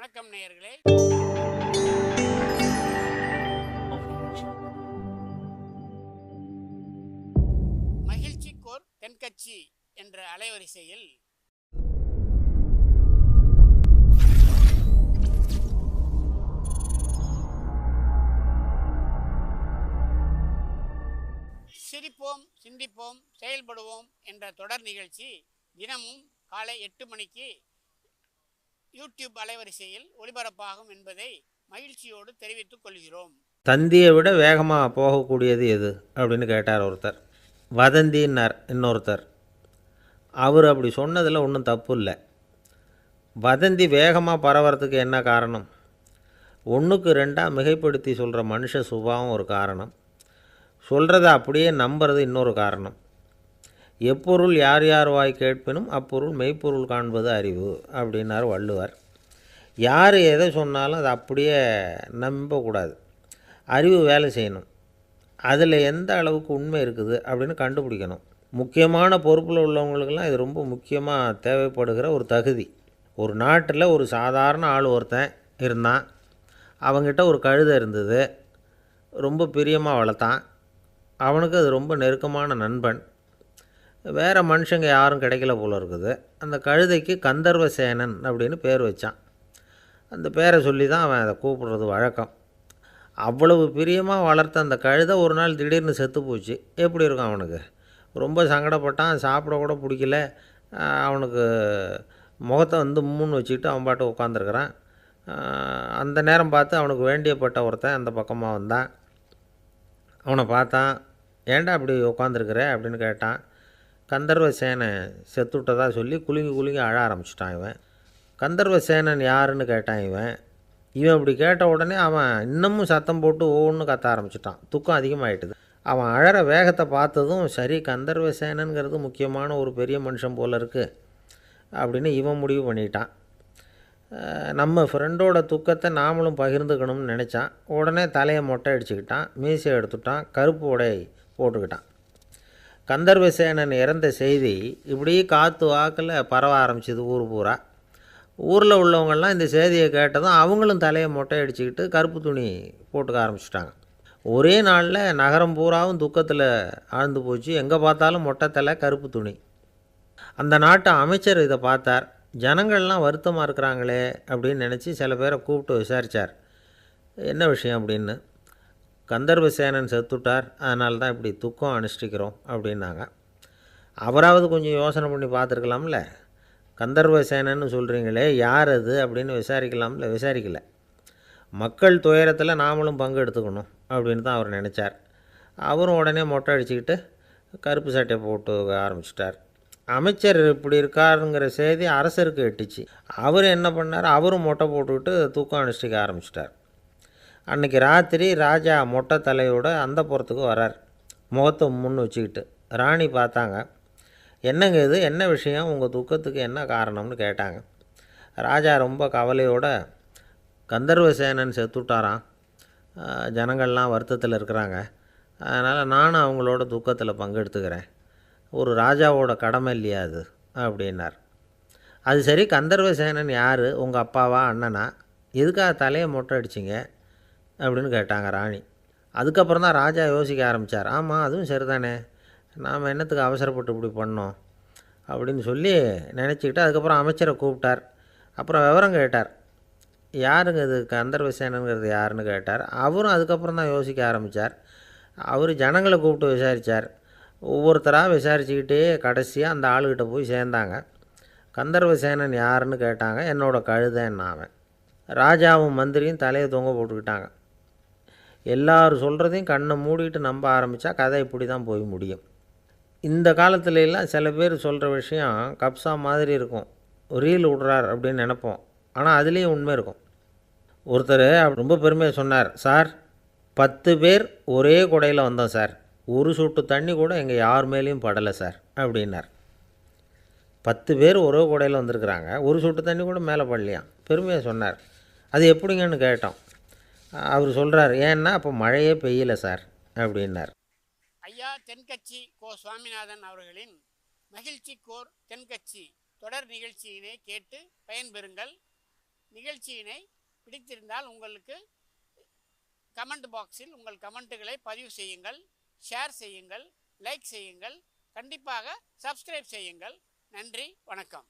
வணக்கம் நேயர்களே. மகிழ்ச்சிக்கோர் தென்கட்சி என்ற அலைவரிசையில் சிரிப்போம், சிந்திப்போம், செயல்படுவோம் என்ற தொடர் நிகழ்ச்சி தினமும் காலை 8 மணிக்கு யூடியூப் அலைவரிசையில் ஒளிபரப்பாகும் என்பதை மகிழ்ச்சியோடு தெரிவித்துக் கொள்கிறோம். தந்தியை விட வேகமாக போகக்கூடியது எது அப்படின்னு கேட்டார் ஒருத்தர். வதந்தின்னார் இன்னொருத்தர். அவர் அப்படி சொன்னதில் ஒன்றும் தப்பு இல்லை. வதந்தி வேகமாக பரவறதுக்கு என்ன காரணம்? ஒன்றுக்கு ரெண்டாக மிகைப்படுத்தி சொல்கிற மனுஷ சுபாவம் ஒரு காரணம், சொல்கிறத அப்படியே நம்புறது இன்னொரு காரணம். எப்பொருள் யார் யார் வாய் கேட்பினும் அப்பொருள் மெய்ப்பொருள் காண்பது அறிவு அப்படின்னார் வள்ளுவர். யார் எதை சொன்னாலும் அதை அப்படியே நம்பக்கூடாது. அறிவு வேலை செய்யணும். அதில் எந்த அளவுக்கு உண்மை இருக்குது அப்படின்னு கண்டுபிடிக்கணும். முக்கியமான பொறுப்பில் உள்ளவங்களுக்கெல்லாம் இது ரொம்ப முக்கியமாக தேவைப்படுகிற ஒரு தகுதி. ஒரு நாட்டில் ஒரு சாதாரண ஆள் ஒருத்தன் இருந்தான். அவங்ககிட்ட ஒரு கழுதை இருந்தது. ரொம்ப பிரியமாக வளர்த்தான். அவனுக்கு அது ரொம்ப நெருக்கமான நண்பன். வேறு மனுஷங்க யாரும் கிடைக்கல போல இருக்குது. அந்த கழுதைக்கு கந்தர்வசேனன் அப்படின்னு பேர் வச்சான். அந்த பேரை சொல்லி தான் அவன் அதை கூப்பிடுறது வழக்கம். அவ்வளவு பிரியமாக வளர்த்த அந்த கழுதை ஒரு நாள் திடீர்னு செத்து போச்சு. எப்படி இருக்கும் அவனுக்கு? ரொம்ப சங்கடப்பட்டான். சாப்பிட கூட பிடிக்கல. அவனுக்கு முகத்தை முன்னு வச்சுக்கிட்டு அவன் பாட்டு உட்காந்துருக்கிறான். அந்த நேரம் பார்த்து அவனுக்கு வேண்டியப்பட்ட ஒருத்தன் அந்த பக்கமாக வந்தான். அவனை பார்த்தான். ஏன்டா அப்படி உட்காந்துருக்குற அப்படின்னு கேட்டான். கந்தர்வசேனை செத்துவிட்டதாக சொல்லி குலுங்கி குலுங்கி அழ ஆரம்பிச்சிட்டான் இவன். கந்தர்வசேனன் யாருன்னு கேட்டான் இவன். இப்படி கேட்ட உடனே அவன் இன்னமும் சத்தம் போட்டு ஒவ்வொன்று கத்த ஆரம்பிச்சிட்டான். துக்கம் அதிகமாகிட்டுது. அவன் அழற வேகத்தை பார்த்ததும் சரி, கந்தர்வசேனனுங்கிறது முக்கியமான ஒரு பெரிய மனுஷன் போல் இருக்குது அப்படின்னு இவன் முடிவு பண்ணிட்டான். நம்ம ஃப்ரெண்டோட துக்கத்தை நாமளும் பகிர்ந்துக்கணும்னு நினச்சான். உடனே தலையை மொட்டை அடிச்சுக்கிட்டான். மீசை எடுத்துட்டான். கருப்பு உடை போட்டுக்கிட்டான். கந்தர்வசேனன் இறந்த செய்தி இப்படி காற்று வாக்கில் பரவ ஆரம்பிச்சிது ஊர் பூரா. ஊரில் உள்ளவங்கள்லாம் இந்த செய்தியை கேட்டதும் அவங்களும் தலையை மொட்டை அடிச்சுக்கிட்டு கருப்பு துணி போட்டுக்க ஆரம்பிச்சிட்டாங்க. ஒரே நாளில் நகரம் பூராவும் துக்கத்தில் ஆழ்ந்து போச்சு. எங்கே பார்த்தாலும் மொட்டை தலை, கருப்பு துணி. அந்த நாட்டு அமைச்சர் இதை பார்த்தார். ஜனங்கள்லாம் வருத்தமாக இருக்கிறாங்களே அப்படின்னு நினச்சி சில பேரை கூப்பிட்டு விசாரித்தார். என்ன விஷயம் அப்படின்னு. கந்தர்வசேனன் செத்துட்டார், அதனால தான் இப்படி துக்கம் அனுஷ்டிக்கிறோம் அப்படின்னாங்க. அவராவது கொஞ்சம் யோசனை பண்ணி பார்த்துருக்கலாம்ல. கந்தர்வசேனன்னு சொல்கிறீங்களே, யார் அது அப்படின்னு விசாரிக்கலாம்ல. விசாரிக்கலை. மக்கள் துயரத்தில் நாமளும் பங்கு எடுத்துக்கணும் அப்படின்னு தான் அவர் நினச்சார். அவரும் உடனே மொட்டை அடிச்சுக்கிட்டு கருப்பு சட்டை போட்டு ஆரம்பிச்சிட்டார். அமைச்சர் இப்படி இருக்காருங்கிற செய்தி அரசருக்கு எட்டுச்சு. அவர் என்ன பண்ணார்? அவரும் மொட்டை போட்டுக்கிட்டு தூக்கம் அனுஷ்டிக்க ஆரம்பிச்சிட்டார். அன்றைக்கி ராத்திரி ராஜா மொட்டை தலையோடு அந்த புறத்துக்கு வரார், முகத்தை முன்னு வச்சுக்கிட்டு. ராணி பார்த்தாங்க. என்னங்க இது, என்ன விஷயம், உங்கள் துக்கத்துக்கு என்ன காரணம்னு கேட்டாங்க. ராஜா ரொம்ப கவலையோடு, கந்தர்வசேனன் செத்துட்டாராம், ஜனங்கள்லாம் வருத்தத்தில் இருக்கிறாங்க, அதனால் நானும் அவங்களோட துக்கத்தில் பங்கெடுத்துக்கிறேன், ஒரு ராஜாவோட கடமை இல்லையா அது அப்படின்னார். அது சரி, கந்தர்வசேனன் யார், உங்கள் அப்பாவா அண்ணனா, எதுக்காக தலையை மொட்டை அடிச்சிங்க அப்படின்னு கேட்டாங்க ராணி. அதுக்கப்புறம் தான் ராஜா யோசிக்க ஆரம்பித்தார். ஆமாம், அதுவும் சரிதானே, நாம் என்னத்துக்கு அவசரப்பட்டு இப்படி பண்ணோம் அப்படின்னு சொல்லி நினச்சிக்கிட்டு அதுக்கப்புறம் அமைச்சரை கூப்பிட்டார். அப்புறம் விவரம் கேட்டார். யாருங்க இது கந்தர்வசேனனுங்கிறது யாருன்னு கேட்டார். அவரும் அதுக்கப்புறம் தான் யோசிக்க ஆரம்பித்தார். அவர் ஜனங்களை கூப்பிட்டு விசாரித்தார். ஒவ்வொருத்தராக விசாரிச்சுக்கிட்டே கடைசியாக அந்த ஆளுகிட்ட போய் சேர்ந்தாங்க. கந்தர்வசேனன் யாருன்னு கேட்டாங்க. என்னோடய கழுதைன்னு அவன். ராஜாவும் மந்திரியும் தலையை தொங்க போட்டுக்கிட்டாங்க. எல்லாரும் சொல்கிறதையும் கண்ணை மூடிட்டு நம்ப ஆரம்பித்தா கதை இப்படி தான் போய் முடியும். இந்த காலத்துலலாம் சில பேர் சொல்கிற விஷயம் கப்ஸா மாதிரி இருக்கும், ரீல் விடுறார் அப்படின்னு நினைப்போம். ஆனால் அதுலேயும் உண்மை இருக்கும். ஒருத்தர் ரொம்ப பெருமையாக சொன்னார். சார், 10 பேர் ஒரே குடையில் வந்தோம் சார், ஒரு சொட்டு தண்ணி கூட எங்கள் யார் மேலேயும் படலை சார் அப்படின்னார். 10 பேர் ஒரே குடையில் வந்திருக்கிறாங்க, ஒரு சொட்டு தண்ணி கூட மேலே படலையாம். பெருமையாக சொன்னார். அது எப்படிங்கன்னு கேட்டோம். அவர் சொல்கிறார், ஏன்னா அப்போ மழையே பெய்யலை சார் அப்படின்னார். ஐயா தென்கட்சி கோ சுவாமிநாதன் அவர்களின் மகிழ்ச்சிக்கோர் தென்கட்சி தொடர் நிகழ்ச்சியினை கேட்டு பயன்பெறுங்கள். நிகழ்ச்சியினை பிடித்திருந்தால் உங்களுக்கு கமெண்ட் பாக்ஸில் உங்கள் கமெண்ட்டுகளை பதிவு செய்யுங்கள், ஷேர் செய்யுங்கள், லைக் செய்யுங்கள், கண்டிப்பாக சப்ஸ்கிரைப் செய்யுங்கள். நன்றி, வணக்கம்.